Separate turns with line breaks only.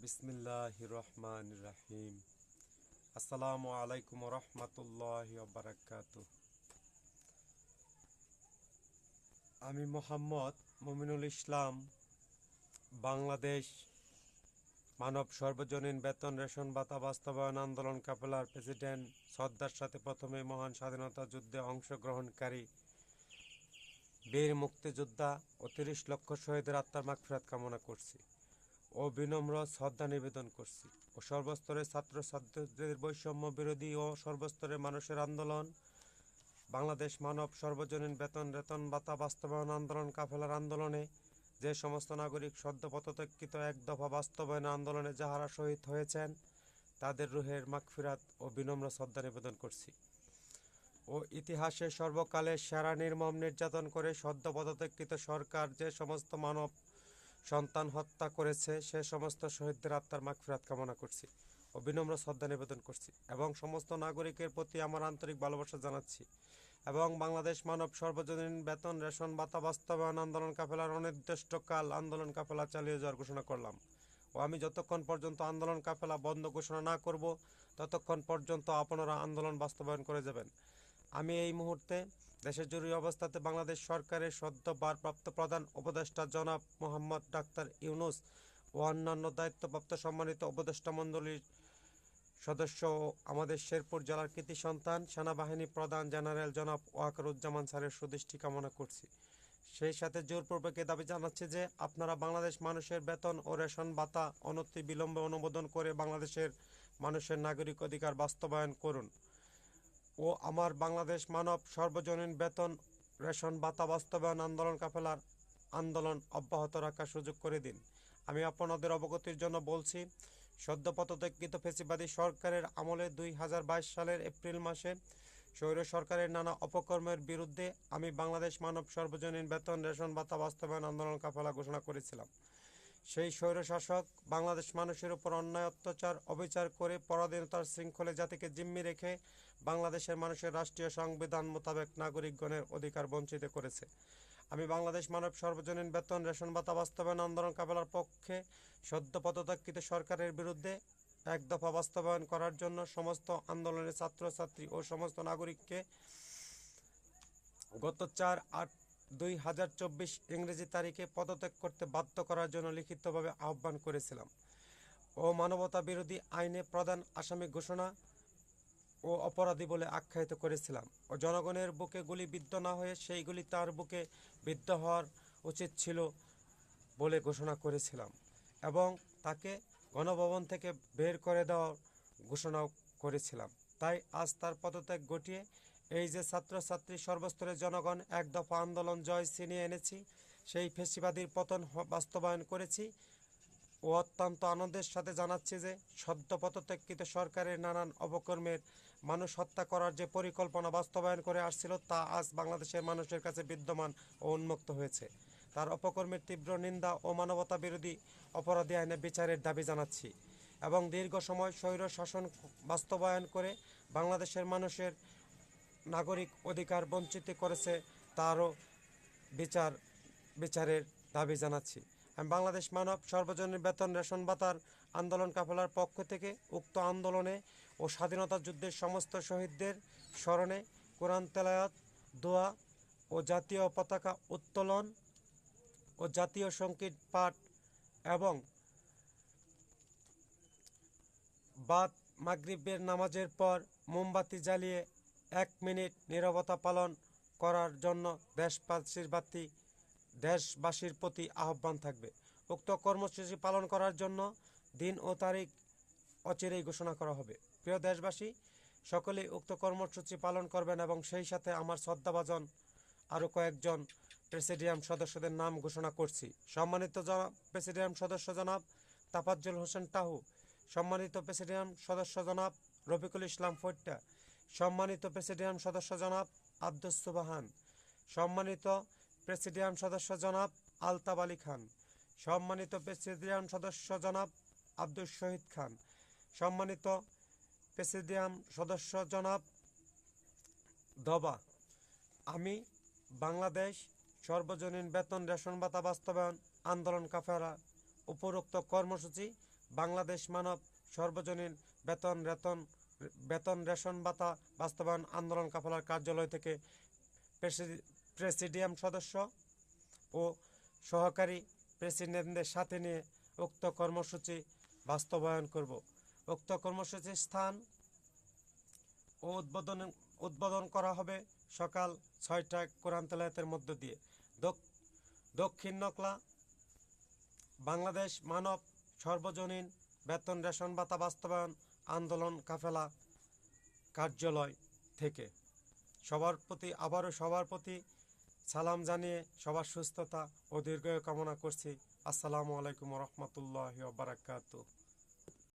বিসমিল্লাহির রহমানির রহিম। আসসালামু আলাইকুম রহমতুল্লাহি বারাকাতুহ। আমি মোহাম্মদ মুমিনুল ইসলাম, বাংলাদেশ মানব সর্বজনীন বেতন রেশন ভাতা বাস্তবায়ন আন্দোলন কাফেলার প্রেসিডেন্ট শ্রদ্ধার সাথে প্রথমে মহান স্বাধীনতা যুদ্ধে অংশগ্রহণকারী বীর মুক্তিযোদ্ধা ও ৩০ লক্ষ শহীদের আত্মার মাগফিরাত কামনা করছি ও বিনম্র শ্রদ্ধা নিবেদন করছি ও সর্বস্তরের ছাত্রছাত্রীদের বৈষম্য বিরোধী ও সর্বস্তরের মানুষের আন্দোলন বাংলাদেশ মানব সর্বজনীন বেতন ভাতা বাস্তবায়ন আন্দোলন কাফেলার আন্দোলনে যে সমস্ত নাগরিক সদ্য পদত্যাগকৃত এক দফা বাস্তবায়ন আন্দোলনে যাহারা শহীদ হয়েছেন তাদের রুহের মাগফিরাত ও বিনম্র শ্রদ্ধা নিবেদন করছি ও ইতিহাসে সর্বকালের সেরা নির্মম নির্যাতন করে সদ্য পদত্যাগকৃত সরকার যে সমস্ত মানব সন্তান হত্যা করেছে সে সমস্ত শহীদদের আত্মার মাগফিরাত কামনা করছি ও বিনম্র শ্রদ্ধা নিবেদন করছি এবং সমস্ত নাগরিকের প্রতি আমার আন্তরিক ভালোবাসা জানাচ্ছি এবং বাংলাদেশ মানব সর্বজনীন বেতন রেশন ভাতা বাস্তবায়ন আন্দোলন কাফেলার অনির্দিষ্টকাল আন্দোলন কাফেলা চালিয়ে যাওয়ার ঘোষণা করলাম ও আমি যতক্ষণ পর্যন্ত আন্দোলন কাফেলা বন্ধ ঘোষণা না করব ততক্ষণ পর্যন্ত আপনারা আন্দোলন বাস্তবায়ন করে যাবেন। আমি এই মুহূর্তে দেশের জরুরি অবস্থাতে বাংলাদেশ সরকারের সদ্য ভারপ্রাপ্ত প্রধান উপদেষ্টা জনাব মোহাম্মদ ডাক্তার ইউনূস ও অন্যান্য দায়িত্বপ্রাপ্ত সম্মানিত উপদেষ্টা মণ্ডলীর সদস্য ও আমাদের শেরপুর জেলার কৃতি সন্তান সেনাবাহিনী প্রধান জেনারেল জনাব ওয়াকারুজ্জামান স্যারের সুদৃষ্টি কামনা করছি। সেই সাথে জোরপূর্বক দাবি জানাচ্ছে যে আপনারা বাংলাদেশ মানুষের বেতন ও রেশন ভাতা অনতি বিলম্বে অনুমোদন করে বাংলাদেশের মানুষের নাগরিক অধিকার বাস্তবায়ন করুন ও আমার বাংলাদেশ মানব সর্বজনীন বেতন রেশন ভাতা বাস্তবায়ন আন্দোলন কাফেলার আন্দোলন অব্যাহত রাখার সুযোগ করে দিন। আমি আপনাদের অবগতির জন্য বলছি, সদ্য পদত্যাগকৃত ফ্যাসিবাদী সরকারের আমলে ২০২২ সালের এপ্রিল মাসে স্বৈর সরকারের নানা অপকর্মের বিরুদ্ধে আমি বাংলাদেশ মানব সর্বজনীন বেতন রেশন ভাতা বাস্তবায়ন আন্দোলন কাফেলা ঘোষণা করেছিলাম। সেই স্বৈরশাসক বাংলাদেশ মানুষের উপর অন্যায় অত্যাচার অবিচার করে পরাধীনতার শৃঙ্খলে জাতিকে জিম্মি রেখে বাংলাদেশের মানুষের রাষ্ট্রীয় সংবিধান মোতাবেক নাগরিকগণের অধিকার বঞ্চিত করেছে। আমি বাংলাদেশ মানব সর্বজনীন বেতন রেশন ভাতা বাস্তবায়ন আন্দোলন কাফেলার পক্ষে সদ্য পদত্যাগকৃত সরকারের বিরুদ্ধে এক দফা বাস্তবায়ন করার জন্য সমস্ত আন্দোলনের ছাত্রছাত্রী ও সমস্ত নাগরিককে গত ৪-৮-২০২৪ ইংরেজি তারিখে পদত্যাগ করতে বাধ্য করার জন্য লিখিতভাবে আহ্বান করেছিলাম ও মানবতা বিরোধী আইনে প্রধান আসামি ঘোষণা ও অপরাধী বলে আখ্যায়িত করেছিলাম ও জনগণের বুকে গুলি বিদ্ধ না হয়ে সেই গুলি তার বুকে বিদ্ধ হওয়ার উচিত ছিল বলে ঘোষণা করেছিলাম এবং তাকে গণভবন থেকে বের করে দেওয়ার ঘোষণাও করেছিলাম। তাই আজ তার পদত্যাগ ঘটিয়ে এই যে ছাত্রছাত্রী সর্বস্তরের জনগণ এক দফা আন্দোলন জয় ছিনিয়ে এনেছি, সেই ফ্যাসিবাদীর পতন বাস্তবায়ন করেছি ও অত্যন্ত আনন্দের সাথে জানাচ্ছি যে সদ্য পদত্যাগকৃত সরকারের নানান অপকর্মের মানুষ হত্যা করার যে পরিকল্পনা বাস্তবায়ন করে আসছিল তা আজ বাংলাদেশের মানুষের কাছে বিদ্যমান ও উন্মুক্ত হয়েছে। তার অপকর্মের তীব্র নিন্দা ও মানবতা বিরোধী অপরাধী আইনে বিচারের দাবি জানাচ্ছি এবং দীর্ঘ সময় স্বৈর শাসন বাস্তবায়ন করে বাংলাদেশের মানুষের নাগরিক অধিকার বঞ্চিত করেছে তারও বিচারের দাবি জানাচ্ছি। আমি বাংলাদেশ মানব সর্বজনীন বেতন রেশন ভাতার আন্দোলন কাফেলার পক্ষ থেকে উক্ত আন্দোলনে ও স্বাধীনতা যুদ্ধের সমস্ত শহীদদের স্মরণে কোরআন তেলাওয়াত, দোয়া ও জাতীয় পতাকা উত্তোলন ও জাতীয় সঙ্গীত পাঠ এবং বাদ মাগরিবের নামাজের পর মোমবাতি জ্বালিয়ে ১ মিনিট নীরবতা পালন করার জন্য দেশবাসীর প্রতি আহ্বান থাকবে। উক্ত কর্মসূচি পালন করার জন্য দিন ও তারিখ অচিরেই ঘোষণা করা হবে। প্রিয় দেশবাসী, সকলেই উক্ত কর্মসূচি পালন করবেন এবং সেই সাথে আমার শ্রদ্ধাভাজন আরও কয়েকজন প্রেসিডিয়াম সদস্যদের নাম ঘোষণা করছি। সম্মানিত প্রেসিডিয়াম সদস্য জনাব তাফাজ্জল হোসেন টাহু, সম্মানিত প্রেসিডিয়াম সদস্য জনাব রফিকুল ইসলাম ফৈট্টা, সম্মানিত প্রেসিডিয়াম সদস্য জনাব আব্দুস সুবহান, সম্মানিত প্রেসিডিয়াম সদস্য জনাব আলতাব আলী খান, সম্মানিত প্রেসিডিয়াম সদস্য জনাব আব্দুল শহীদ খান, সম্মানিত প্রেসিডিয়াম সদস্য জনাব দবা। আমি বাংলাদেশ সর্বজনীন বেতন রেশন ভাতা বাস্তবায়ন আন্দোলন কাফেলা উপরোক্ত কর্মসূচি বাংলাদেশ মানব সর্বজনীন বেতন রেশন ভাতা বাস্তবায়ন আন্দোলন কাফেলার কার্যালয় থেকে প্রেসিডিয়াম সদস্য ও সহকারী প্রেসিডেন্টদের সাথে নিয়ে উক্ত কর্মসূচি বাস্তবায়ন করব। উক্ত কর্মসূচির স্থান ও উদ্বোধন করা হবে সকাল 6টায় কোরআন তেলাওয়াতের মধ্য দিয়ে দক্ষিণ নকলা বাংলাদেশ মানব সর্বজনীন বেতন রেশন ভাতা বাস্তবায়ন আন্দোলন কাফেলা কার্যালয় থেকে। সবার প্রতি সালাম জানিয়ে সবার সুস্থতা ও দীর্ঘায়ু কামনা করছি। আসসালামু আলাইকুম রহমতুল্লাহি ওয়া বারাকাতুহু।